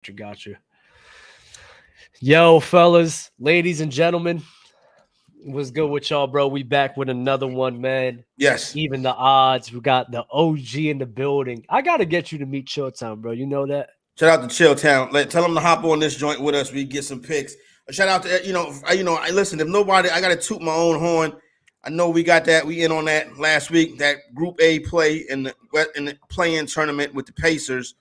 Gotcha. Yo, fellas, ladies and gentlemen, what's good with y'all, bro? We back with another one, man. Yes. Even the odds. We got the OG in the building. I gotta get you to meet Showtime, bro. You know that? Shout out to Chill Town. Tell them to hop on this joint with us. We get some picks. Shout out to I listen. If nobody, I gotta toot my own horn. I know we got that. We in on that last week. That Group A play in the play-in tournament with the Pacers.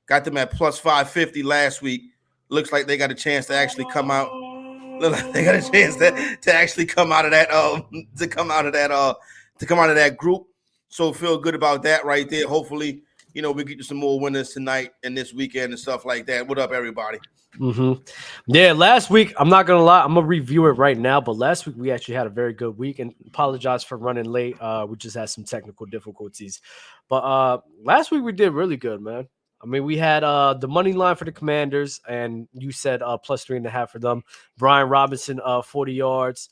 Got them at plus 550 last week. Looks like they got a chance to actually come out. Look like they got a chance to actually come out of that to come out of that group. So feel good about that right there. Hopefully, we get you some more winners tonight and this weekend and stuff like that. What up, everybody? Yeah, last week, I'm not gonna lie, I'm gonna review it right now, but last week we actually had a very good week, and apologize for running late. We just had some technical difficulties. But last week we did really good, man. I mean, we had the money line for the Commanders, and you said plus 3.5 for them. Brian Robinson, 40 yards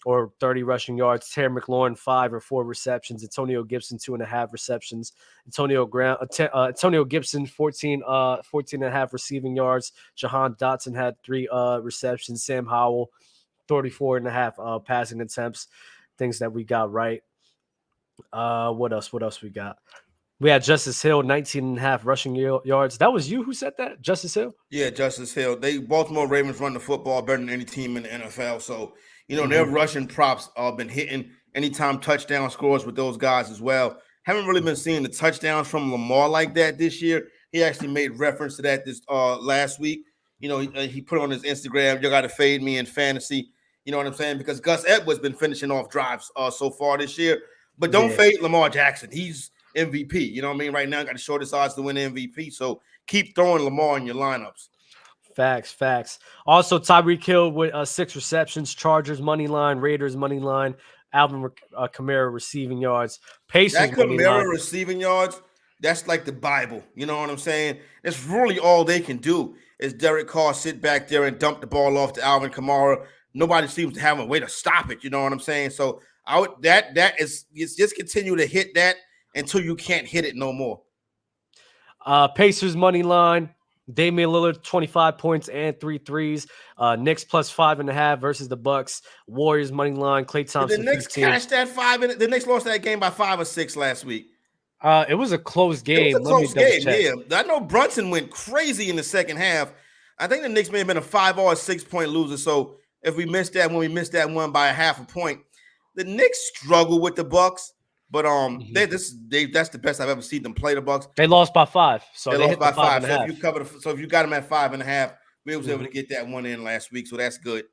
or 30 rushing yards. Terry McLaurin, 5 or 4 receptions. Antonio Gibson, 2.5 receptions. Antonio Gibson, 14.5 receiving yards. Jahan Dotson had 3 receptions. Sam Howell, 34.5 passing attempts. Things that we got right. What else we got? We had Justice Hill, 19.5 rushing yards. That was you who said that, Justice Hill? Yeah, Justice Hill. Baltimore Ravens run the football better than any team in the NFL. So, their rushing props been hitting anytime touchdown scores with those guys as well. Haven't really been seeing the touchdowns from Lamar like that this year. He actually made reference to that this last week. He put on his Instagram, "You got to fade me in fantasy." You know what I'm saying? Because Gus Edwards been finishing off drives so far this year. But don't fade Lamar Jackson. He's MVP. You know what I mean? Right now, got the shortest odds to win MVP. So keep throwing Lamar in your lineups. Facts. Also, Tyreek Hill with 6 receptions. Chargers money line, Raiders money line. Alvin Kamara receiving yards. Pacers that Kamara receiving yards, that's like the Bible. You know what I'm saying? That's really all they can do is Derek Carr sit back there and dump the ball off to Alvin Kamara. Nobody seems to have a way to stop it. You know what I'm saying? So just continue to hit that until you can't hit it no more. Pacers money line. Damian Lillard, 25 points and 3 threes. Knicks plus 5.5 versus the Bucks. Warriors money line. Klay Thompson. Did the Knicks cashed that 5? The Knicks lost that game by 5 or 6 last week. It was a close game. It was a close game. Yeah, I know Brunson went crazy in the second half. I think the Knicks may have been a 5 or 6 point loser. So if we missed that one by a half a point, the Knicks struggle with the Bucks. But that's the best I've ever seen them play the Bucks. They lost by 5, so they lost by 5. So if you got them at 5.5, we was able to get that one in last week, so that's good.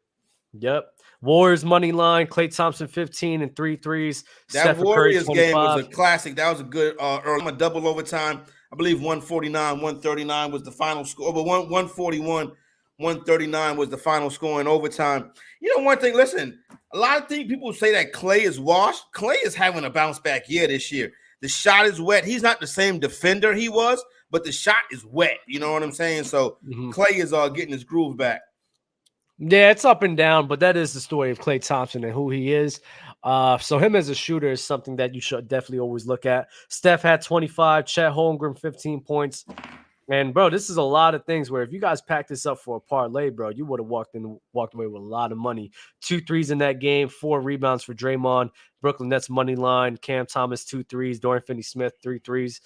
Yep. Warriors money line. Klay Thompson 15 and 3 threes. That Steph Warriors Curry, game was a classic. That was a good early. A double overtime. I believe 149-139 was the final score, but 141-139 was the final score in overtime. One thing. Listen. A lot of people say that Klay is washed. Klay is having a bounce back year this year. The shot is wet. He's not the same defender he was, but the shot is wet. You know what I'm saying? So Klay is getting his groove back. Yeah, it's up and down, but that is the story of Klay Thompson and who he is. So him as a shooter is something that you should definitely always look at. Steph had 25. Chet Holmgren, 15 points. And, bro, this is a lot of things where if you guys pack this up for a parlay, bro, you would have walked away with a lot of money. 2 threes in that game, 4 rebounds for Draymond. Brooklyn Nets money line. Cam Thomas, 2 threes. Dorian Finney-Smith, 3 threes.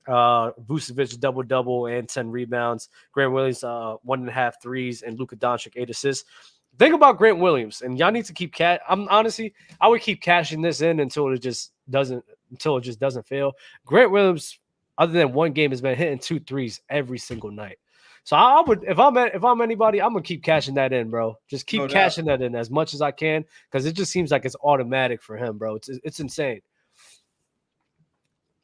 Vucevic, double-double and 10 rebounds. Grant Williams, 1.5 threes. And Luka Doncic, 8 assists. Think about Grant Williams, and y'all need to keep I would keep cashing this in until it just doesn't fail. Grant Williams, other than one game, has been hitting 2 threes every single night. So I would, if I'm anybody, I'm gonna keep cashing that in, bro. Just keep cashing that in as much as I can, because it just seems like it's automatic for him, bro. It's insane.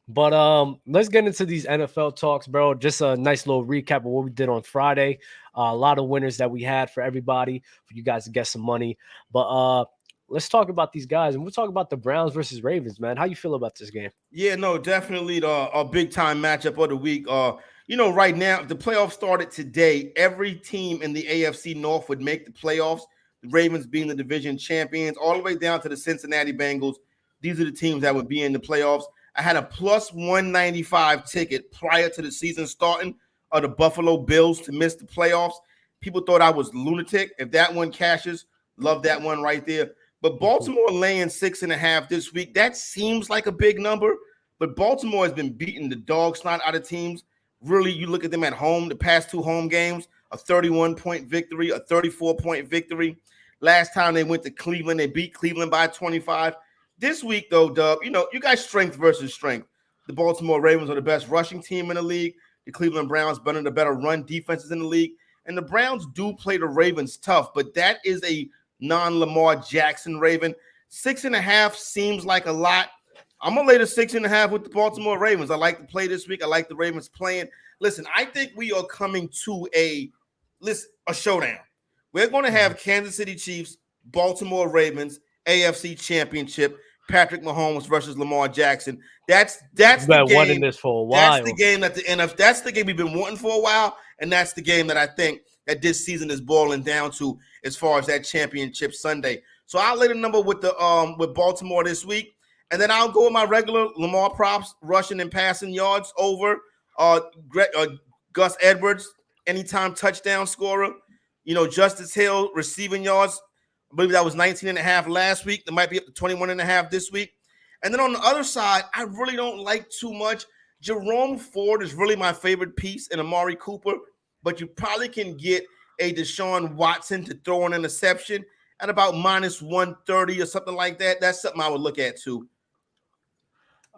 But let's get into these NFL talks, bro. Just a nice little recap of what we did on Friday. A lot of winners that we had for everybody, for you guys to get some money. But let's talk about these guys, and we'll talk about the Browns versus Ravens, man. How you feel about this game? Yeah, no, definitely a big-time matchup of the week. Right now, if the playoffs started today, every team in the AFC North would make the playoffs, the Ravens being the division champions, all the way down to the Cincinnati Bengals. These are the teams that would be in the playoffs. I had a plus 195 ticket prior to the season starting of the Buffalo Bills to miss the playoffs. People thought I was lunatic. If that one cashes, love that one right there. But Baltimore laying 6.5 this week, that seems like a big number. But Baltimore has been beating the dog snot out of teams. Really, you look at them at home, the past 2 home games, a 31-point victory, a 34-point victory. Last time they went to Cleveland, they beat Cleveland by 25. This week, though, Dub, you got strength versus strength. The Baltimore Ravens are the best rushing team in the league. The Cleveland Browns better the better run defenses in the league. And the Browns do play the Ravens tough, but that is a non-Lamar Jackson Raven. 6.5 seems like a lot. I'm going to lay the 6.5 with the Baltimore Ravens. I like to play this week. I like the Ravens playing. Listen, I think we are coming to a showdown. We're going to have Kansas City Chiefs, Baltimore Ravens, AFC Championship, Patrick Mahomes versus Lamar Jackson. That's the game. Wanting this for a while. That's the game that that's the game we've been wanting for a while, and that's the game that I think that this season is boiling down to as far as that championship Sunday. So I'll lay the number with Baltimore this week, and then I'll go with my regular Lamar props, rushing and passing yards over Gus Edwards, anytime touchdown scorer. Justice Hill receiving yards. I believe that was 19.5 last week. That might be up to 21.5 this week. And then on the other side, I really don't like too much. Jerome Ford is really my favorite piece in Amari Cooper, but you probably can get a Deshaun Watson to throw an interception at about minus 130 or something like that. That's something I would look at too.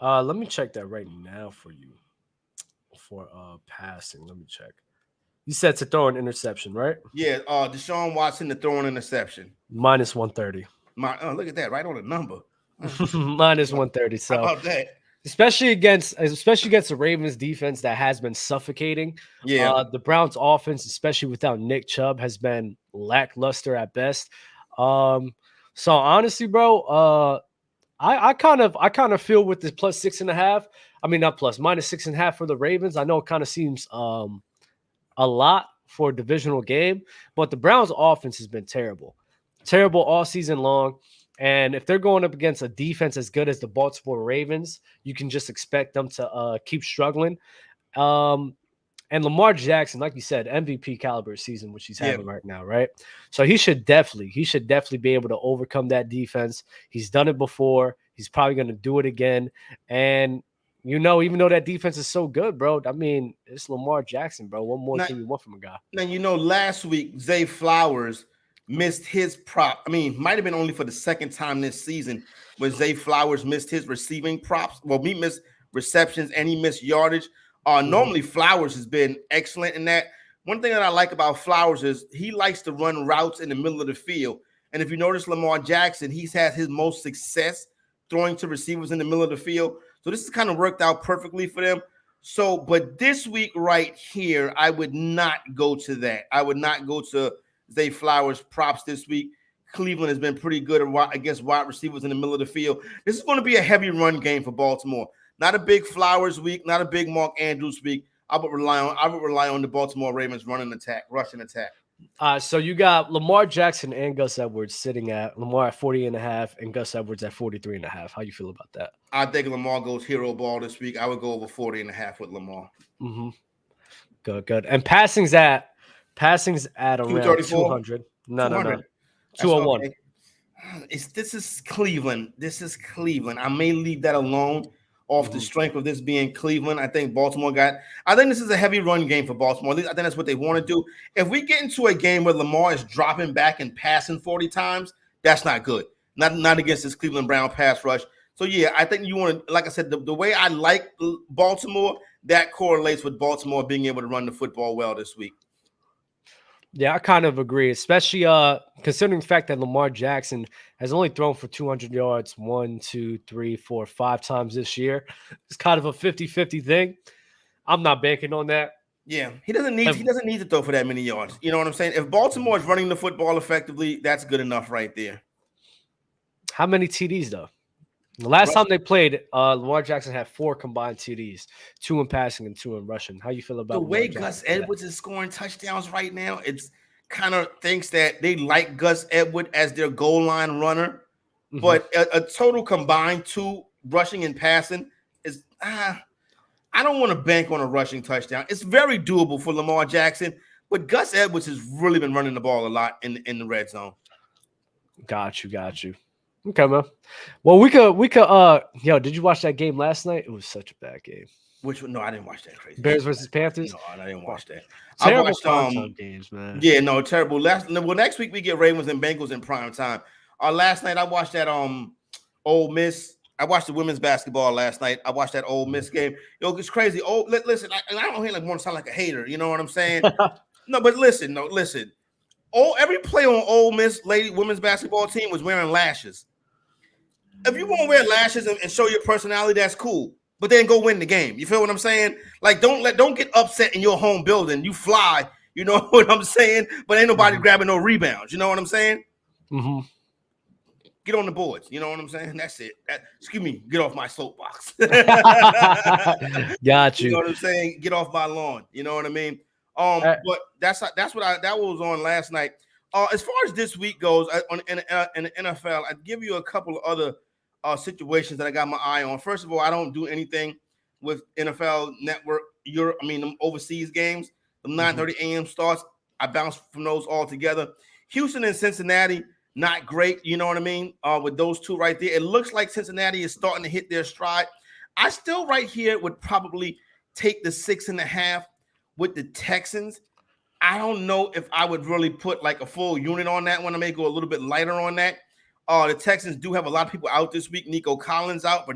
Let me check that right now for you for passing. Let me check. You said to throw an interception, right? Yeah, Deshaun Watson to throw an interception. Minus 130. Look at that, right on the number. Minus 130. So how about that? Especially against the Ravens defense that has been suffocating. Yeah. The Browns offense, especially without Nick Chubb, has been lackluster at best. So honestly, bro, I kind of feel with this plus 6.5. I mean, not plus, minus 6.5 for the Ravens. I know it kind of seems a lot for a divisional game, but the Browns offense has been terrible all season long. And if they're going up against a defense as good as the Baltimore Ravens, you can just expect them to keep struggling. And Lamar Jackson, like you said, MVP caliber season, which he's having right now, right? So he should definitely be able to overcome that defense. He's done it before. He's probably going to do it again. And even though that defense is so good, bro, I mean, it's Lamar Jackson, bro. What more can you want from a guy? Now, last week, Zay Flowers missed his prop. I mean, might have been only for the second time this season when Zay Flowers missed his receiving props. Well, he missed receptions and he missed yardage. Normally, Flowers has been excellent in that. One thing that I like about Flowers is he likes to run routes in the middle of the field. And if you notice Lamar Jackson, he's had his most success throwing to receivers in the middle of the field. So this has kind of worked out perfectly for them. So, but this week right here, I would not go to that. I would not go to Zay Flowers props this week. Cleveland has been pretty good against wide receivers in the middle of the field. This is going to be a heavy run game for Baltimore. Not a big Flowers week, not a big Mark Andrews week. I would rely on the Baltimore Ravens rushing attack. So you got Lamar Jackson and Gus Edwards sitting at Lamar at 40.5 and Gus Edwards at 43.5. How you feel about that? I think Lamar goes hero ball this week. I would go over 40.5 with Lamar. Mm-hmm. Good. And passing's at around 200. No. 201. Okay. This is Cleveland. I may leave that alone off the strength of this being Cleveland. I think this is a heavy run game for Baltimore. At least I think that's what they want to do. If we get into a game where Lamar is dropping back and passing 40 times, that's not good. Not against this Cleveland Brown pass rush. So, yeah, I think you want to, like I said, the way I like Baltimore, that correlates with Baltimore being able to run the football well this week. Yeah, I kind of agree, especially considering the fact that Lamar Jackson has only thrown for 200 yards 1, 2, 3, 4, 5 times this year. It's kind of a 50-50 thing. I'm not banking on that. Yeah, he doesn't need to throw for that many yards. You know what I'm saying? If Baltimore is running the football effectively, that's good enough right there. How many TDs, though? The last time they played, Lamar Jackson had 4 combined TDs, 2 in passing and 2 in rushing. How you feel about the way Gus Edwards is scoring touchdowns right now? It's kind of thinks that they like Gus Edwards as their goal line runner, but a total combined 2 rushing and passing is I don't want to bank on a rushing touchdown. It's very doable for Lamar Jackson, but Gus Edwards has really been running the ball a lot in the red zone. Got you. Okay, man. Well, we could. Yo, did you watch that game last night? It was such a bad game. Which one? No, I didn't watch that crazy. Bears versus Panthers. No, I didn't watch that. Terrible I watched games, man. Yeah, no, terrible. Next week we get Ravens and Bengals in prime time. Last night I watched that Ole Miss. I watched the women's basketball last night. I watched that Ole Miss game. Yo, it's crazy. Oh, listen, I don't hear want to sound like a hater. You know what I'm saying? No, but listen. Every player on Ole Miss women's basketball team was wearing lashes. If you want to wear lashes and show your personality, that's cool. But then go win the game. You feel what I'm saying? Like, don't get upset in your home building. You fly. You know what I'm saying? But ain't nobody grabbing no rebounds. You know what I'm saying? Mm-hmm. Get on the boards. You know what I'm saying? That's it. Excuse me. Get off my soapbox. Got you. You know what I'm saying? Get off my lawn. You know what I mean? But that was on last night. As far as this week goes, in the NFL, I'd give you a couple of other situations that I got my eye on. First of all, I don't do anything with NFL Network them overseas games. The 9:30 a.m. starts. I bounce from those all together. Houston and Cincinnati, not great. You know what I mean? With those two right there, it looks like Cincinnati is starting to hit their stride. I still right here would probably take the 6.5 with the Texans. I don't know if I would really put like a full unit on that one. I may go a little bit lighter on that. The Texans do have a lot of people out this week. Nico Collins out,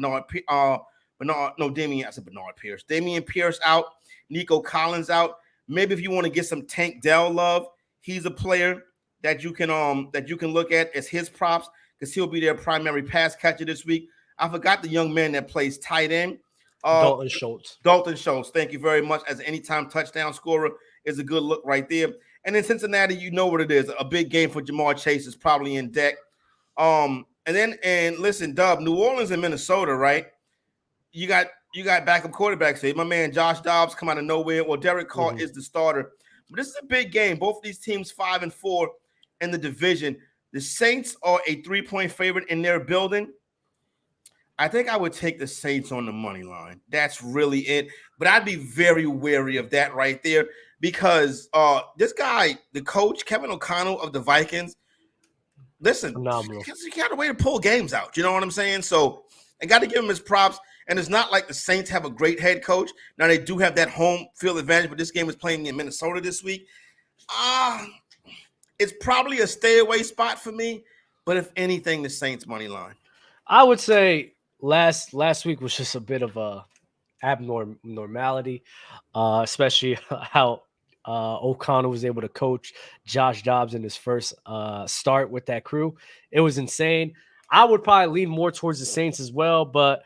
Damian Pierce out, Nico Collins out. Maybe if you want to get some Tank Dell love, he's a player that you can look at as his props because he'll be their primary pass catcher this week. I forgot the young man that plays tight end. Dalton Schultz. Thank you very much. As an anytime touchdown scorer is a good look right there. And in Cincinnati, you know what it is. A big game for Jamar Chase is probably in deck. And listen, Dub, New Orleans and Minnesota, right? You got backup quarterbacks here. My man Josh Dobbs come out of nowhere. Well, Derek Carr is the starter. But this is a big game. Both of these teams 5-4 in the division. The Saints are a 3-point favorite in their building. I think I would take the Saints on the money line. That's really it. But I'd be very wary of that right there because this guy, the coach, Kevin O'Connell of the Vikings, listen, phenomenal. He got a way to pull games out. You know what I'm saying? So I got to give him his props. And it's not like the Saints have a great head coach. Now, they do have that home field advantage, but this game is playing in Minnesota this week. It's probably a stay-away spot for me. But if anything, the Saints money line. I would say last week was just a bit of a abnormality, especially how O'Connell was able to coach Josh Dobbs in his first start with that crew. It was insane. I would probably lean more towards the Saints as well, but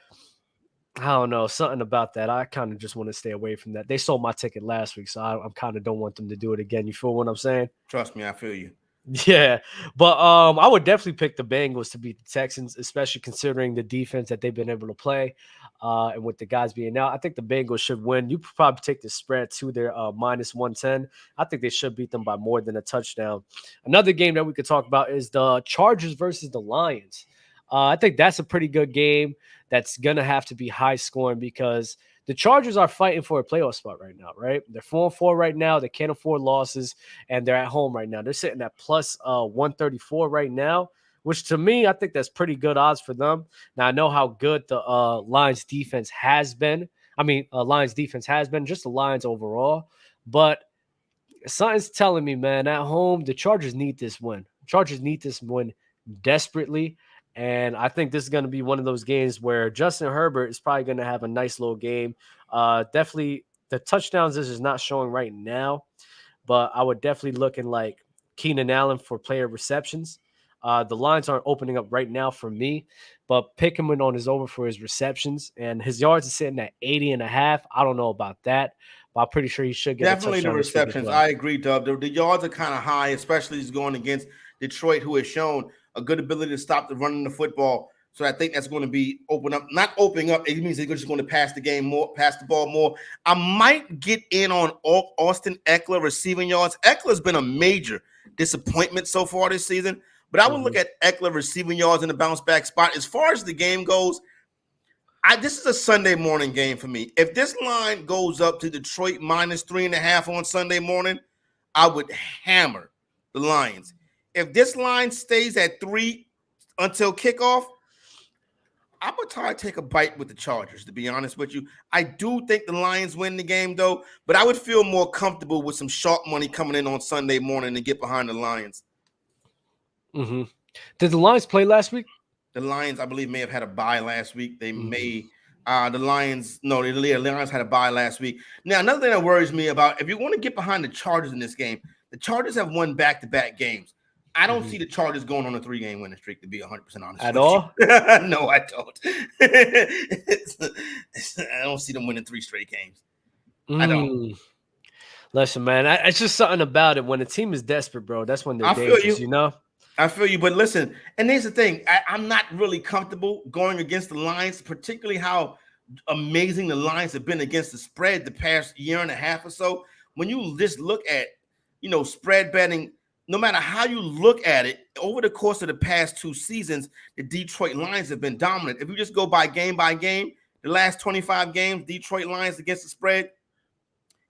I don't know, something about that. I kind of just want to stay away from that. They sold my ticket last week, so I kind of don't want them to do it again. You feel what I'm saying? Trust me, I feel you. Yeah, but I would definitely pick the Bengals to beat the Texans, especially considering the defense that they've been able to play, and with the guys being out. I think the Bengals should win. You probably take the spread to their -110. I think they should beat them by more than a touchdown. Another game that we could talk about is the Chargers versus the Lions. I think that's a pretty good game. That's gonna have to be high scoring because the Chargers are fighting for a playoff spot right now, right? They're 4-4 right now. They can't afford losses, and they're at home right now. They're sitting at plus 134 right now, which to me, I think that's pretty good odds for them. Now, I know how good the Lions defense has been. Lions defense has been, just the Lions overall. But something's telling me, man, at home, the Chargers need this win. Chargers need this win desperately. And I think this is going to be one of those games where Justin Herbert is probably going to have a nice little game. Definitely the touchdowns this is not showing right now, but I would definitely look in like Keenan Allen for player receptions. The lines aren't opening up right now for me, but Pickman on his over for his receptions, and his yards are sitting at 80.5. I don't know about that, but I'm pretty sure he should get definitely the receptions. Well. I agree, Dub. The yards are kind of high, especially he's going against Detroit, who has shown a good ability to stop the running the football. So I think that's going to be not opening up. It means they're just going to pass the ball more. I might get in on Austin Eckler receiving yards. Eckler's been a major disappointment so far this season, but I would look at Eckler receiving yards in the bounce back spot. As far as the game goes, This is a Sunday morning game for me. If this line goes up to Detroit minus 3.5 on Sunday morning, I would hammer the Lions. If this line stays at 3 until kickoff, I'm going to try to take a bite with the Chargers, to be honest with you. I do think the Lions win the game, though, but I would feel more comfortable with some sharp money coming in on Sunday morning and get behind the Lions. Mm-hmm. Did the Lions play last week? The Lions, I believe, may have had a bye last week. They may – the Lions had a bye last week. Now, another thing that worries me about, if you want to get behind the Chargers in this game, the Chargers have won back-to-back games. I don't see the Chargers going on a 3-game winning streak, to be 100% honest. At all? No, I don't. I don't see them winning 3 straight games. I don't. Listen, man, it's just something about it. When a team is desperate, bro, that's when they're dangerous, you know? I feel you, but listen, and here's the thing. I'm not really comfortable going against the Lions, particularly how amazing the Lions have been against the spread the past year and a half or so. When you just look at, spread betting, no matter how you look at it, over the course of the past 2 seasons, the Detroit Lions have been dominant. If you just go by game, the last 25 games, Detroit Lions against the spread,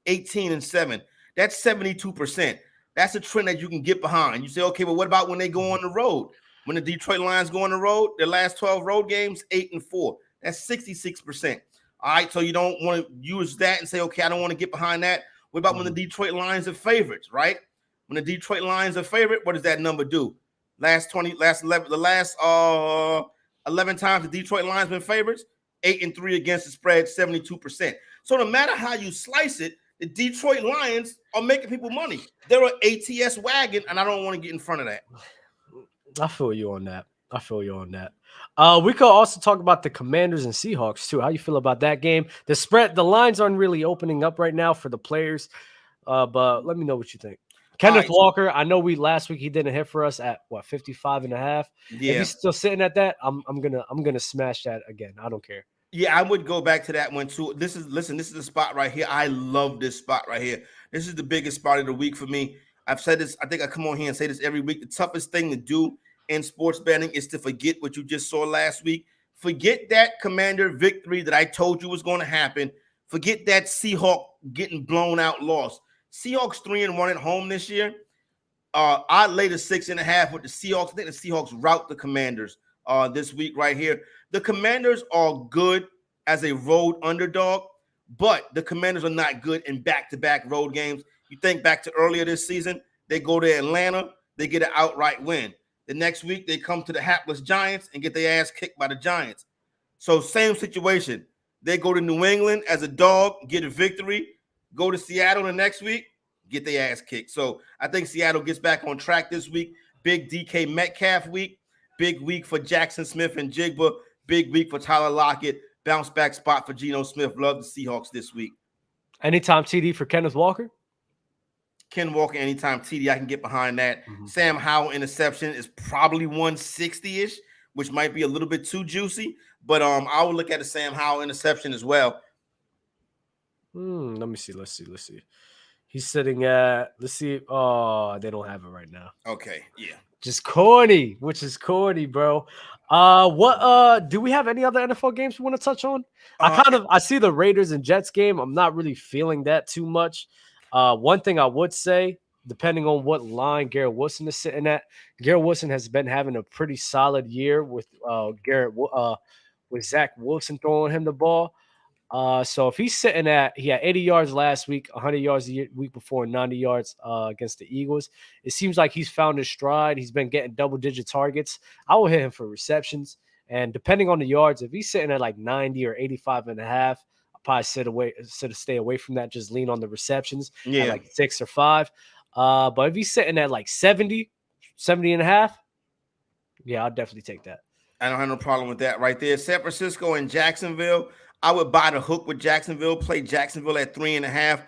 18-7. That's 72%. That's a trend that you can get behind. You say, okay, well, what about when they go on the road? When the Detroit Lions go on the road, their last 12 road games, 8-4. That's 66%. All right, so you don't want to use that and say, okay, I don't want to get behind that. What about when the Detroit Lions are favorites, right? When the Detroit Lions are favorite, what does that number do? The last 11 times the Detroit Lions been favorites, 8-3 against the spread, 72%. So no matter how you slice it, the Detroit Lions are making people money. They're an ATS wagon, and I don't want to get in front of that. I feel you on that. We could also talk about the Commanders and Seahawks, too. How you feel about that game? The lines aren't really opening up right now for the players, but let me know what you think. Kenneth Walker, I know last week he didn't hit for us at 55.5. Yeah. If he's still sitting at that, I'm gonna smash that again. I don't care. Yeah, I would go back to that one too. This is the spot right here. I love this spot right here. This is the biggest spot of the week for me. I've said this. I think I come on here and say this every week. The toughest thing to do in sports betting is to forget what you just saw last week. Forget that Commander victory that I told you was going to happen. Forget that Seahawks getting blown out loss. Seahawks 3-1 at home this year. I laid a 6.5 with the Seahawks. I think the Seahawks rout the Commanders this week right here. The Commanders are good as a road underdog, but the Commanders are not good in back-to-back road games. You think back to earlier this season, they go to Atlanta, they get an outright win. The next week, they come to the hapless Giants and get their ass kicked by the Giants. So same situation. They go to New England as a dog, get a victory, go to Seattle the next week, get their ass kicked. So I think Seattle gets back on track this week. Big DK Metcalf week. Big week for Jackson Smith and Jigba. Big week for Tyler Lockett. Bounce back spot for Geno Smith. Love the Seahawks this week. Anytime TD for Kenneth Walker? Ken Walker, anytime TD, I can get behind that. Sam Howell interception is probably 160-ish, which might be a little bit too juicy. But I will look at a Sam Howell interception as well. Let me see. Let's see. He's sitting at, let's see. Oh, they don't have it right now. Okay, yeah. Just corny, which is corny, bro. What do we have any other NFL games we want to touch on? I see the Raiders and Jets game. I'm not really feeling that too much. One thing I would say, depending on what line Garrett Wilson is sitting at, Garrett Wilson has been having a pretty solid year with Zach Wilson throwing him the ball. So if he's sitting at, he had 80 yards last week, 100 yards the week before, 90 yards against the Eagles. It seems like he's found his stride. He's been getting double-digit targets. I will hit him for receptions. And depending on the yards, if he's sitting at like 90 or 85.5, I'll probably stay away from that. Just lean on the receptions at like 6 or 5. But if he's sitting at like 70.5, yeah, I'll definitely take that. I don't have no problem with that right there. San Francisco and Jacksonville. I would buy the hook with Jacksonville, play Jacksonville at 3.5.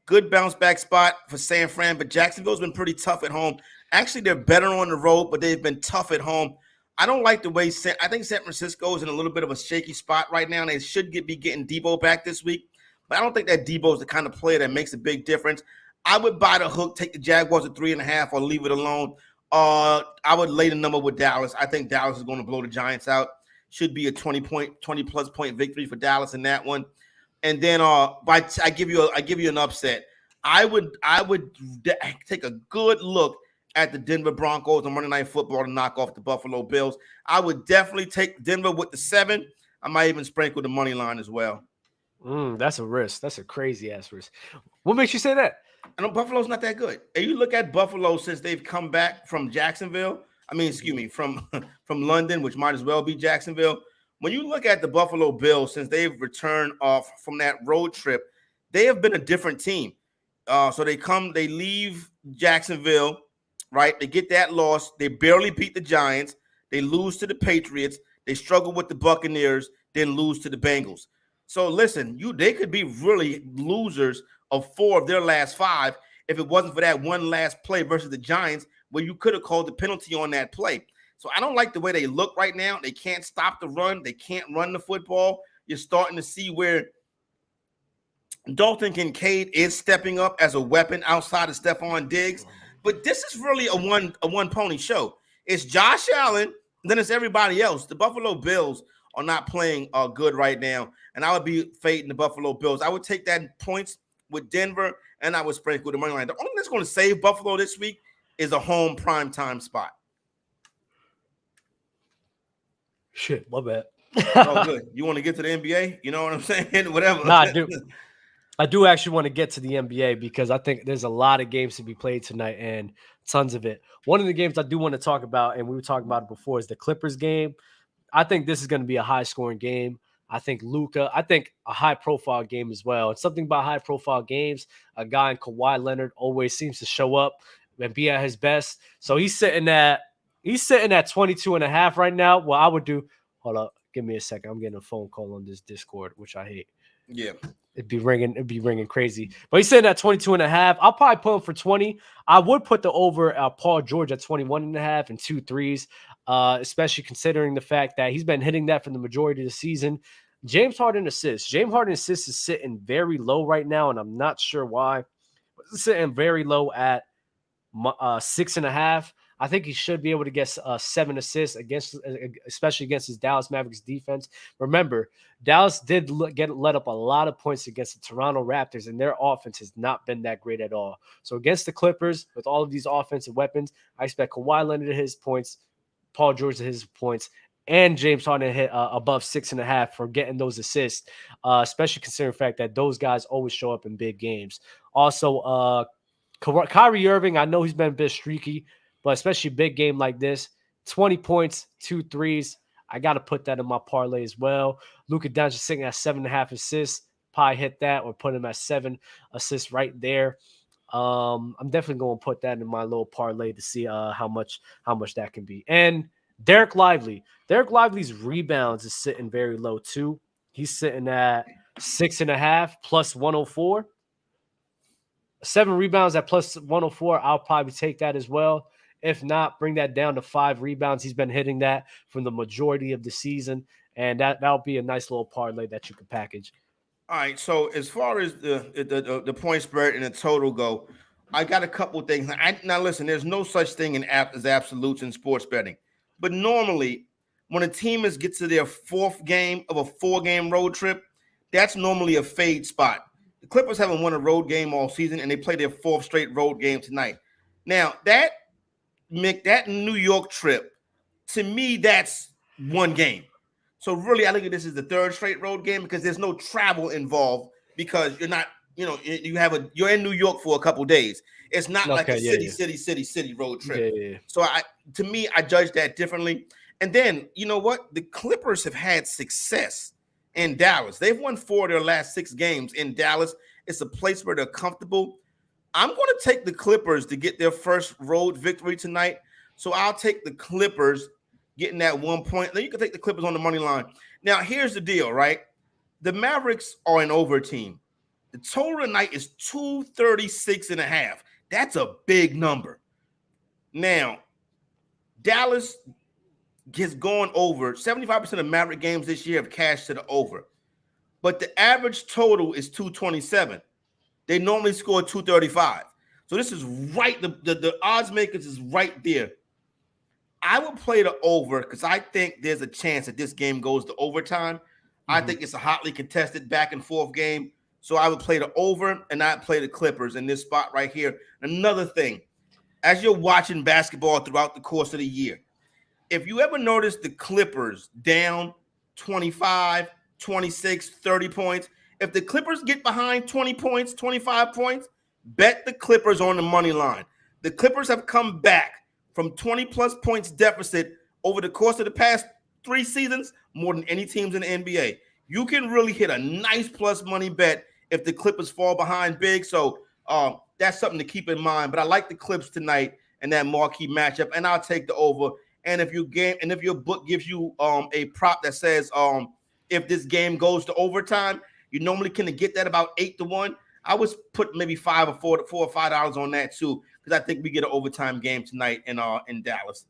Good bounce back spot for San Fran, but Jacksonville's been pretty tough at home. Actually, they're better on the road, but they've been tough at home. I don't like the way I think San Francisco is in a little bit of a shaky spot right now, and they should be getting Debo back this week. But I don't think that Debo is the kind of player that makes a big difference. I would buy the hook, take the Jaguars at 3.5, or leave it alone. I would lay the number with Dallas. I think Dallas is going to blow the Giants out. should be a 20 plus point victory for Dallas in that one. And then I give you an upset. I would take a good look at the Denver Broncos on Monday Night Football to knock off the Buffalo Bills. I would definitely take Denver with the 7. I might even sprinkle the money line as well. That's a risk. That's a crazy ass risk. What makes you say that? I know Buffalo's not that good. And you look at Buffalo since they've come back from from London, which might as well be Jacksonville. When you look at the Buffalo Bills since they've returned off from that road trip, they have been a different team. So they leave Jacksonville, right? They get that loss. They barely beat the Giants. They lose to the Patriots. They struggle with the Buccaneers, then lose to the Bengals. So listen, they could be really losers of 4 of their last 5 if it wasn't for that one last play versus the Giants where you could have called the penalty on that play. So I don't like the way they look right now. They can't stop the run. They can't run the football. You're starting to see where Dalton Kincaid is stepping up as a weapon outside of Stephon Diggs. But this is really a one pony show. It's Josh Allen, then it's everybody else. The Buffalo Bills are not playing good right now, and I would be fading the Buffalo Bills. I would take that points with Denver, and I would sprinkle the money line. The only thing that's going to save Buffalo this week is a home primetime spot. Shit, my bad. Oh, good. You want to get to the NBA? You know what I'm saying? Whatever. Nah, I do actually want to get to the NBA because I think there's a lot of games to be played tonight and tons of it. One of the games I do want to talk about, and we were talking about it before, is the Clippers game. I think this is going to be a high-scoring game. I think a high-profile game as well. And something about high-profile games, a guy in Kawhi Leonard always seems to show up and be at his best. So he's sitting at 22.5 right now. What I would do, hold up, give me a second. I'm getting a phone call on this Discord, which I hate. Yeah. It'd be ringing crazy. But he's sitting at 22.5. I'll probably put him for 20. I would put the over Paul George at 21.5 and 2 threes, especially considering the fact that he's been hitting that for the majority of the season. James Harden assists. James Harden assists is sitting very low right now, and I'm not sure why. But it's sitting very low at 6.5. I think he should be able to get 7 assists especially against his Dallas Mavericks defense. Remember, Dallas did let up a lot of points against the Toronto Raptors, and their offense has not been that great at all. So against the Clippers, with all of these offensive weapons, I expect Kawhi Leonard to hit his points, Paul George to hit his points, and James Harden hit above 6.5 for getting those assists, especially considering the fact that those guys always show up in big games. Also, Kyrie Irving, I know he's been a bit streaky, but especially a big game like this, 20 points, 2 threes. I got to put that in my parlay as well. Luka Doncic sitting at 7.5 assists. Probably hit that or put him at 7 assists right there. I'm definitely going to put that in my little parlay to see how much that can be. And Derek Lively's rebounds is sitting very low too. He's sitting at 6.5 plus 104. 7 rebounds at plus 104. I'll probably take that as well. If not, bring that down to 5 rebounds. He's been hitting that from the majority of the season, and that'll be a nice little parlay that you can package. All right. So as far as the point spread and the total go, I got a couple of things. Now listen, there's no such thing as absolutes in sports betting, but normally when a team gets to their 4th game of a 4-game road trip, that's normally a fade spot. The Clippers haven't won a road game all season, and they play their 4th straight road game tonight. Now that New York trip, to me, that's 1 game. So really, I look at this as the 3rd straight road game because there's no travel involved because you're not, you're in New York for a couple days. It's not like a city road trip. Yeah. So to me, I judge that differently. And then, you know what? The Clippers have had success in Dallas. They've won 4 of their last 6 games in Dallas. It's a place where they're comfortable. I'm going to take the Clippers to get their first road victory tonight. So I'll take the Clippers getting that 1 point. Then you can take the Clippers on the money line. Now, here's the deal, right? The Mavericks are an over team. The total tonight is 236.5. That's a big number. Now, Dallas has gone over. 75% of Maverick games this year have cashed to the over. But the average total is 227. They normally score 235. So this is right. The odds makers is right there. I would play the over because I think there's a chance that this game goes to overtime. I think it's a hotly contested back and forth game. So I would play the over and I'd play the Clippers in this spot right here. Another thing, as you're watching basketball throughout the course of the year, if you ever notice the Clippers down 25, 26, 30 points, if the Clippers get behind 20 points, 25 points, bet the Clippers on the money line. The Clippers have come back from 20-plus points deficit over the course of the past 3 seasons, more than any teams in the NBA. You can really hit a nice plus money bet if the Clippers fall behind big. So that's something to keep in mind. But I like the Clips tonight in that marquee matchup, and I'll take the over. And if your book gives you a prop that says if this game goes to overtime, you normally can get that about 8-1. I would put maybe $4 or $5 on that too, because I think we get an overtime game tonight in Dallas.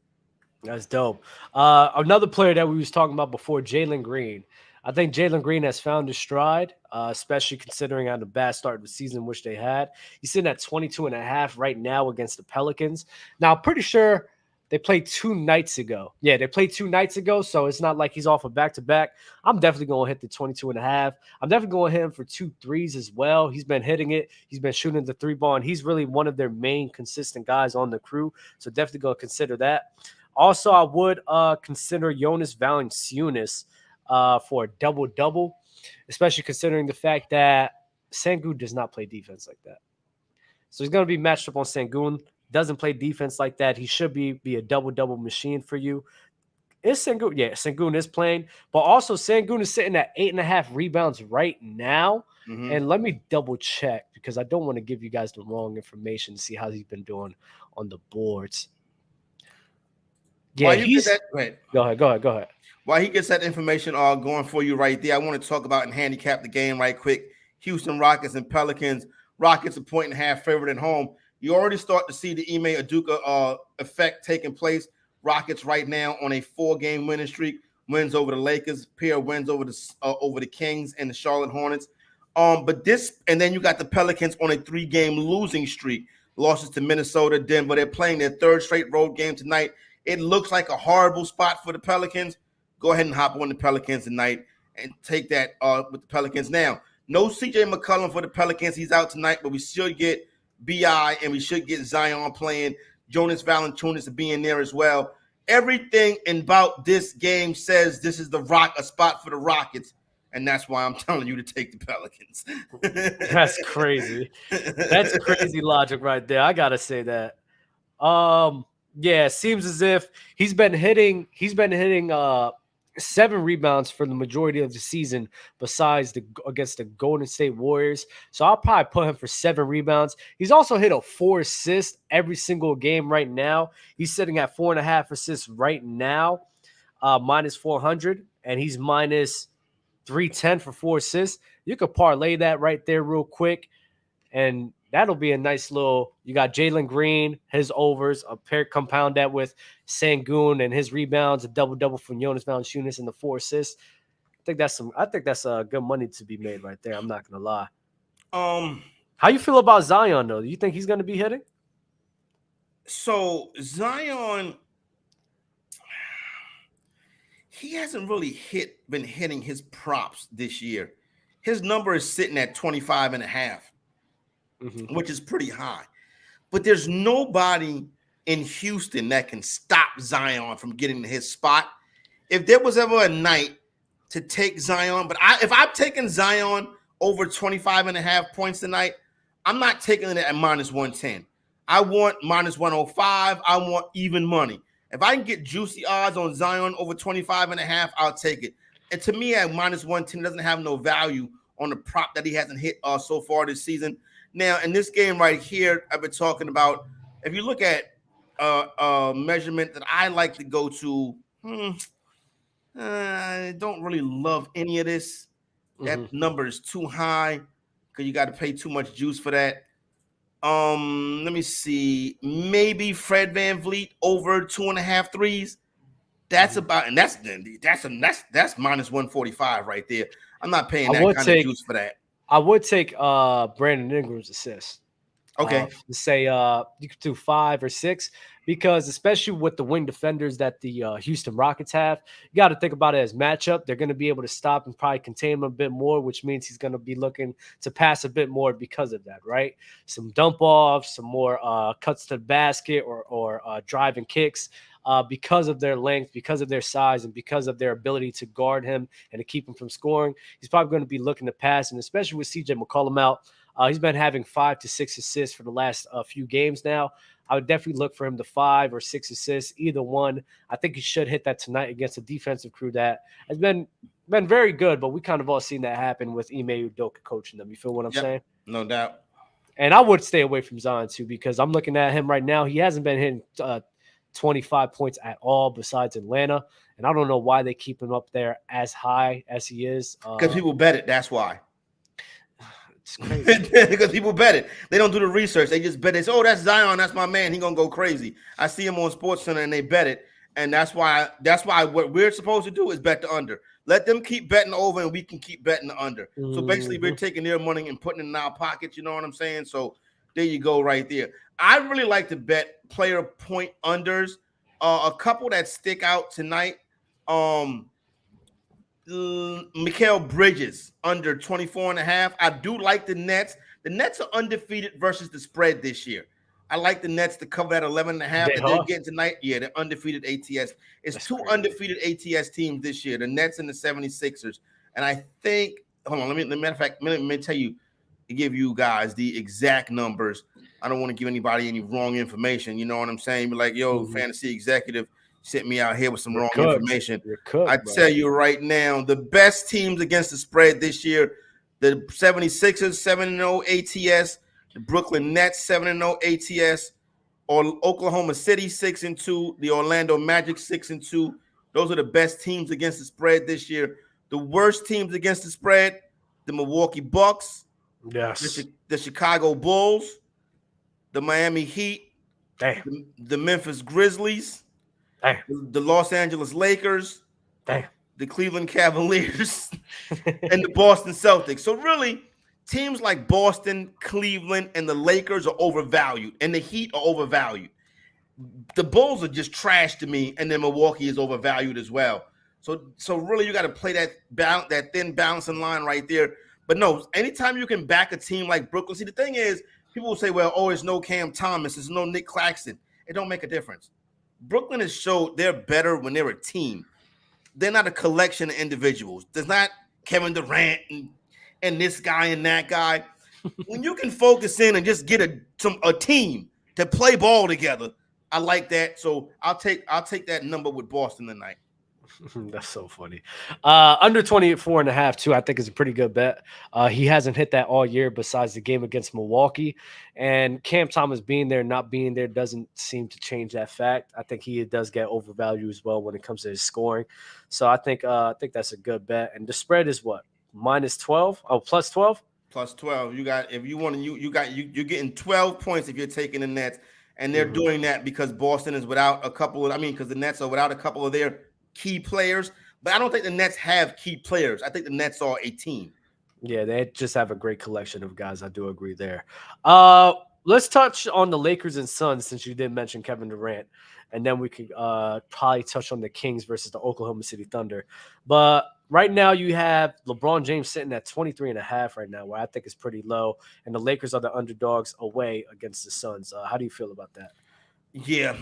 That's dope. Another player that we was talking about before, Jalen Green. I think Jalen Green has found his stride, especially considering on the bad start of the season, which they had. He's sitting at 22.5 right now against the Pelicans. Now, I'm pretty sure they played 2 nights ago. Yeah, they played 2 nights ago, so it's not like he's off a back-to-back. I'm definitely going to hit the 22.5. I'm definitely going to hit him for 2 threes as well. He's been hitting it. He's been shooting the 3-ball, and he's really one of their main consistent guys on the crew, so definitely going to consider that. Also, I would consider Jonas Valanciunas for a double-double, especially considering the fact that Sengun does not play defense like that. So he's going to be matched up on Sengun. Doesn't play defense like that. He should be a double-double machine for you. Is Sengun? Yeah, Sengun is playing. But also, Sengun is sitting at 8.5 rebounds right now. Mm-hmm. And let me double-check because I don't want to give you guys the wrong information to see how he's been doing on the boards. Yeah, Go ahead. While he gets that information going for you right there, I want to talk about and handicap the game right quick. Houston Rockets and Pelicans. Rockets a 1.5 favorite at home. You already start to see the Ime Udoka effect taking place. Rockets right now on a 4-game winning streak. Wins over the Lakers, pair of wins over the Kings and the Charlotte Hornets. And then you got the Pelicans on a 3-game losing streak. Losses to Minnesota, Denver. They're playing their 3rd straight road game tonight. It looks like a horrible spot for the Pelicans. Go ahead and hop on the Pelicans tonight and take that with the Pelicans. Now, no CJ McCollum for the Pelicans. He's out tonight, but we should get BI and we should get Zion playing. Jonas Valanciunas being there as well. Everything about this game says this is a spot for the Rockets, and that's why I'm telling you to take the Pelicans. That's crazy. That's crazy logic right there. I gotta say that. Yeah, it seems as if he's been hitting 7 rebounds for the majority of the season besides against the Golden State Warriors. So I'll probably put him for 7 rebounds. He's also hit a 4 assists every single game right now. He's sitting at 4.5 assists right now, minus 400, and he's minus 310 for 4 assists. You could parlay that right there real quick, and that'll be a nice little. You got Jalen Green, his overs, compound that with Sengun and his rebounds, a double-double from Jonas Valanciunas and the 4 assists. I think that's good money to be made right there. I'm not gonna lie. How you feel about Zion though? Do you think he's gonna be hitting? So Zion, he hasn't really been hitting his props this year. His number is sitting at 25.5. Which is pretty high. But there's nobody in Houston that can stop Zion from getting to his spot. If there was ever a night to take Zion, but if I'm taking Zion over 25.5 points tonight, I'm not taking it at minus 110. I want minus 105. I want even money. If I can get juicy odds on Zion over 25.5, I'll take it. And to me, at minus 110, doesn't have no value on the prop that he hasn't hit so far this season. Now, in this game right here, I've been talking about, if you look at a measurement that I like to go to, I don't really love any of this. That number is too high because you got to pay too much juice for that. Let me see. Maybe Fred VanVleet over 2.5 threes. That's about, and that's minus 145 right there. I'm not paying that kind of juice for that. I would take Brandon Ingram's assist. Okay. Say you could do 5 or 6, because especially with the wing defenders that the Houston Rockets have, you got to think about it as matchup. They're going to be able to stop and probably contain him a bit more, which means he's going to be looking to pass a bit more because of that, right? Some dump offs, some more cuts to the basket, or driving kicks. Because of their length, because of their size, and because of their ability to guard him and to keep him from scoring, he's probably going to be looking to pass. And especially with CJ McCollum out, he's been having 5 to 6 assists for the last few games now. I would definitely look for him to 5 or 6 assists, either one. I think he should hit that tonight against a defensive crew that has been very good, but we kind of all seen that happen with Ime Udoka coaching them. You feel what I'm saying? No doubt. And I would stay away from Zion too, because I'm looking at him right now. He hasn't been hitting 25 points at all besides Atlanta. And I don't know why they keep him up there as high as he is. Because people bet it. That's why. It's crazy. Because people bet it. They don't do the research. They just bet it. Oh, that's Zion. That's my man. He going to go crazy. I see him on SportsCenter and they bet it. And that's why what we're supposed to do is bet the under. Let them keep betting over and we can keep betting the under. So basically we're taking their money and putting it in our pockets. You know what I'm saying? So there you go right there. I really like to bet player point unders. A couple that stick out tonight. Mikal Bridges under 24.5. I do like the Nets. The Nets are undefeated versus the spread this year. I like the Nets to cover that 11.5 that they're getting tonight. Yeah, they're undefeated ATS. It's That's 2 crazy. Undefeated ATS teams this year, the Nets and the 76ers. And I think, hold on, let me tell you, give you guys the exact numbers. I don't want to give anybody any wrong information. You know what I'm saying? Be like, yo, fantasy executive sent me out here with some wrong information. I tell you right now, the best teams against the spread this year, the 76ers 7-0 ATS, the Brooklyn Nets 7-0 ATS, or Oklahoma City 6-2, the Orlando Magic 6-2. Those are the best teams against the spread this year. The worst teams against the spread, the Milwaukee Bucks, the Chicago Bulls, the Miami Heat, the Memphis Grizzlies, the Los Angeles Lakers, the Cleveland Cavaliers, and the Boston Celtics. So really, teams like Boston, Cleveland, and the Lakers are overvalued, and the Heat are overvalued. The Bulls are just trash to me, and then Milwaukee is overvalued as well. So really, you got to play that thin balancing line right there. But no, anytime you can back a team like Brooklyn, see, the thing is, people will say, well, oh, it's no Cam Thomas, it's no Nick Claxton. It don't make a difference. Brooklyn has showed they're better when they're a team. They're not a collection of individuals. There's not Kevin Durant and this guy and that guy. When you can focus in and just get a team to play ball together, I like that. So I'll take that number with Boston tonight. That's so funny. Under 24.5 too, I think is a pretty good bet. He hasn't hit that all year besides the game against Milwaukee, and Cam Thomas being there, not being there doesn't seem to change that fact. I think he does get overvalued as well when it comes to his scoring. So I think that's a good bet. And the spread is what? -12? Oh, +12? +12. You got, if you want to, you're getting 12 points if you're taking the Nets, and they're doing that because Boston is without a couple of, because the Nets are without a couple of their key players, but I don't think the Nets have key players. I think the Nets are a team. Yeah, they just have a great collection of guys. I do agree there. Let's touch on the Lakers and Suns since you did mention Kevin Durant, and then we could probably touch on the Kings versus the Oklahoma City Thunder. But right now you have LeBron James sitting at 23.5 right now, where I think is pretty low, and the Lakers are the underdogs away against the Suns. How do you feel about that? Yeah,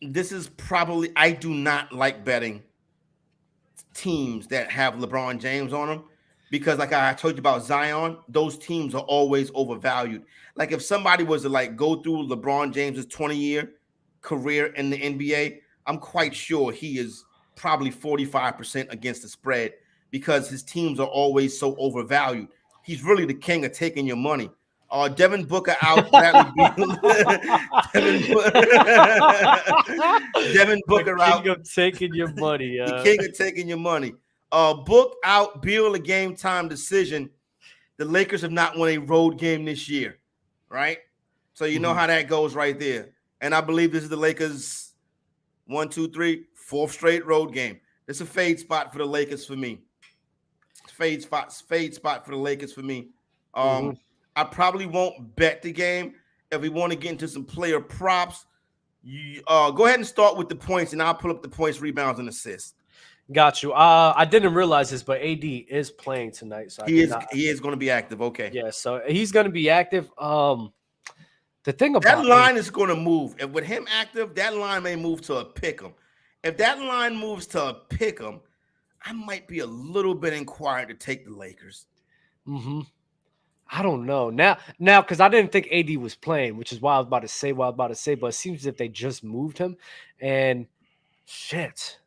this is probably, I do not like betting teams that have LeBron James on them because, like I told you about Zion, those teams are always overvalued. Like if somebody was to go through LeBron James's 20-year career in the NBA, I'm quite sure he is probably 45% against the spread because his teams are always so overvalued. He's really the king of taking your money. Devin Booker out. Devin Booker out. The king of taking your money. The king of taking your money. Book out. Beal a game time decision. The Lakers have not won a road game this year, right? So you know how that goes right there. And I believe this is the Lakers' 1, 2, 3, 4th straight road game. It's a fade spot for the Lakers for me. Fade spot for the Lakers for me. I probably won't bet the game. If we want to get into some player props, you go ahead and start with the points, and I'll pull up the points, rebounds, and assists. Got you. I didn't realize this, but AD is playing tonight, so I did not. He is going to be active. Okay. Yeah, so he's going to be active. The thing That about line is going to move. If with him active, that line may move to a pick 'em. If that line moves to a pick 'em, I might be a little bit inquired to take the Lakers. I don't know now because I didn't think AD was playing, which is why I was about to say what I was about to say. But it seems as if they just moved him, and shit,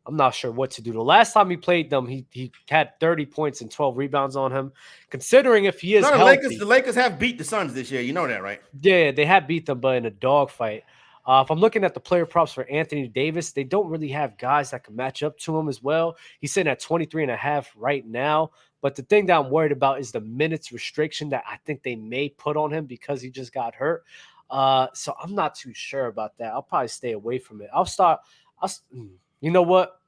I'm not sure what to do. The last time he played them, he had 30 points and 12 rebounds on him. Considering if he is healthy, the Lakers have beat the Suns this year. You know that, right? yeah, they have beat them, but in a dogfight. If I'm looking at the player props for Anthony Davis, they don't really have guys that can match up to him as well. He's sitting at 23.5 right now. But the thing that I'm worried about is the minutes restriction that I think they may put on him because he just got hurt. So I'm not too sure about that. I'll probably stay away from it. You know what?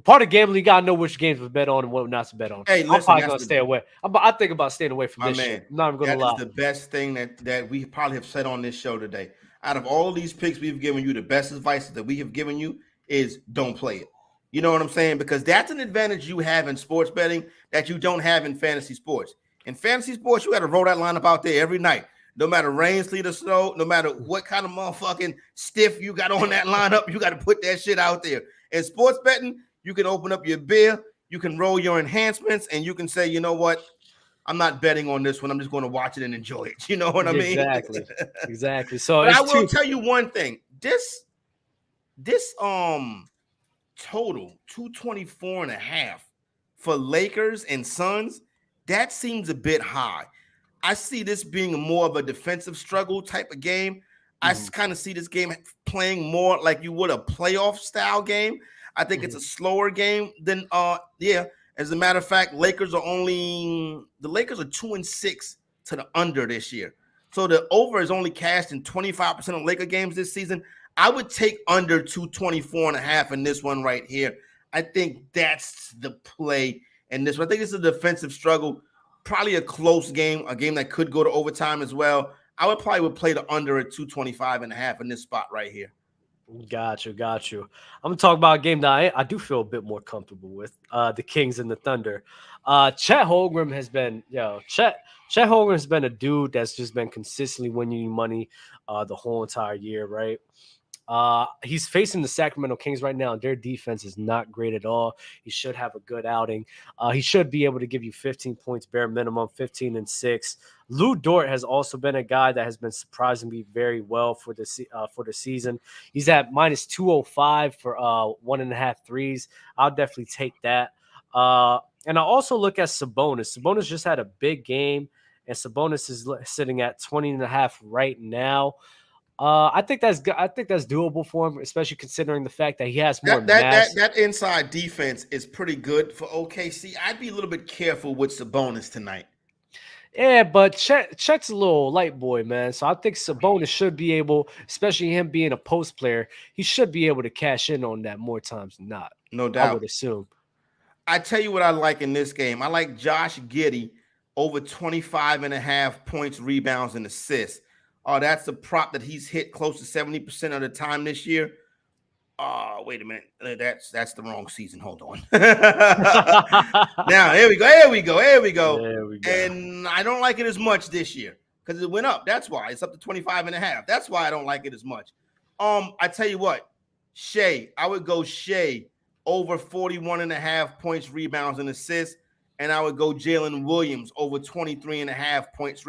Part of gambling, you gotta know which games to bet on and what not to bet on. Hey, listen, I'm probably gonna stay away. I think about staying away from this shit. I'm not even gonna lie. That is the best thing that we probably have said on this show today. Out of all of these picks we've given you, the best advice that we have given you is don't play it. You know what I'm saying? Because that's an advantage you have in sports betting that you don't have in fantasy sports. In fantasy sports, you got to roll that lineup out there every night. No matter rain, sleet, or snow, no matter what kind of motherfucking stiff you got on that lineup, you got to put that shit out there. In sports betting, you can open up your beer, you can roll your enhancements, and you can say, you know what? I'm not betting on this one. I'm just going to watch it and enjoy it. You know what I mean? Exactly. So I will tell you one thing. This total 224.5 for Lakers and Suns, that seems a bit high. I see this being more of a defensive struggle type of game. I kind of see this game playing more like you would a playoff style game. I think it's a slower game than as a matter of fact, Lakers are 2-6 to the under this year. So the over is only cashed in 25% of Laker games this season. I would take under 224.5 in this one right here. I think that's the play in this one. I think it's a defensive struggle, probably a close game, a game that could go to overtime as well. I would play the under at 225.5 in this spot right here. Got you. I'm gonna talk about a game that I do feel a bit more comfortable with. The Kings and the Thunder. Chet Holmgren has been, Chet Holmgren has been a dude that's just been consistently winning money the whole entire year, right? He's facing the Sacramento Kings right now, and their defense is not great at all. He should have a good outing. He should be able to give you 15 points, bare minimum, 15 and 6. Lou Dort has also been a guy that has been surprising me very well for the season. He's at minus 205 for 1.5 threes. I'll definitely take that. And I also look at Sabonis. Sabonis just had a big game, and Sabonis is sitting at 20.5 right now. I think that's doable for him, especially considering the fact that he has more that inside defense is pretty good for OKC. I'd be a little bit careful with Sabonis tonight. Yeah, but Chet's a little light boy, man. So I think Sabonis should be able, especially him being a post player, he should be able to cash in on that more times than not. No doubt. I would assume. I tell you what I like in this game. I like Josh Giddey over 25.5 points, rebounds, and assists. That's a prop that he's hit close to 70% of the time this year. Wait a minute. That's the wrong season. Hold on. Now, here we go. And I don't like it as much this year because it went up. That's why. It's up to 25.5. That's why I don't like it as much. I tell you what, I would go Shea over 41.5 points, rebounds, and assists. And I would go Jalen Williams over 23.5 points.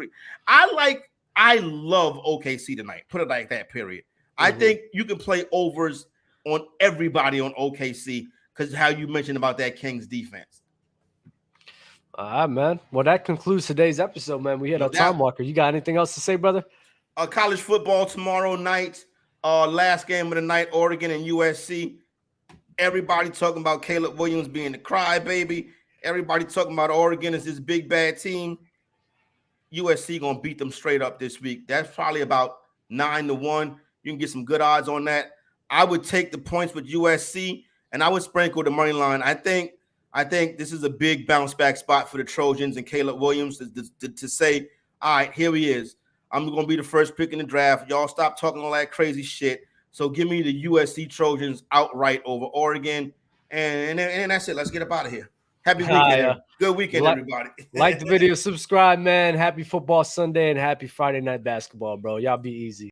I love OKC tonight. Put it like that, period. I think you can play overs on everybody on OKC because how you mentioned about that Kings defense. All right, man. Well, that concludes today's episode, man. We hit our time marker. You got anything else to say, brother? College football tomorrow night. Last game of the night, Oregon and USC. Everybody talking about Caleb Williams being the crybaby. Everybody talking about Oregon as this big bad team. USC gonna beat them straight up this week. That's probably about 9-1. You can get some good odds on that. I would take the points with USC, and I would sprinkle the money line. I think I think this is a big bounce back spot for the Trojans and Caleb Williams to say, all right, here he is. I'm going to be the first pick in the draft. Y'all stop talking all that crazy shit. So give me the USC Trojans outright over Oregon. And that's it. Let's get up out of here. Happy weekend. Good weekend, everybody. Like the video, subscribe, man. Happy football Sunday and happy Friday night basketball, bro. Y'all be easy.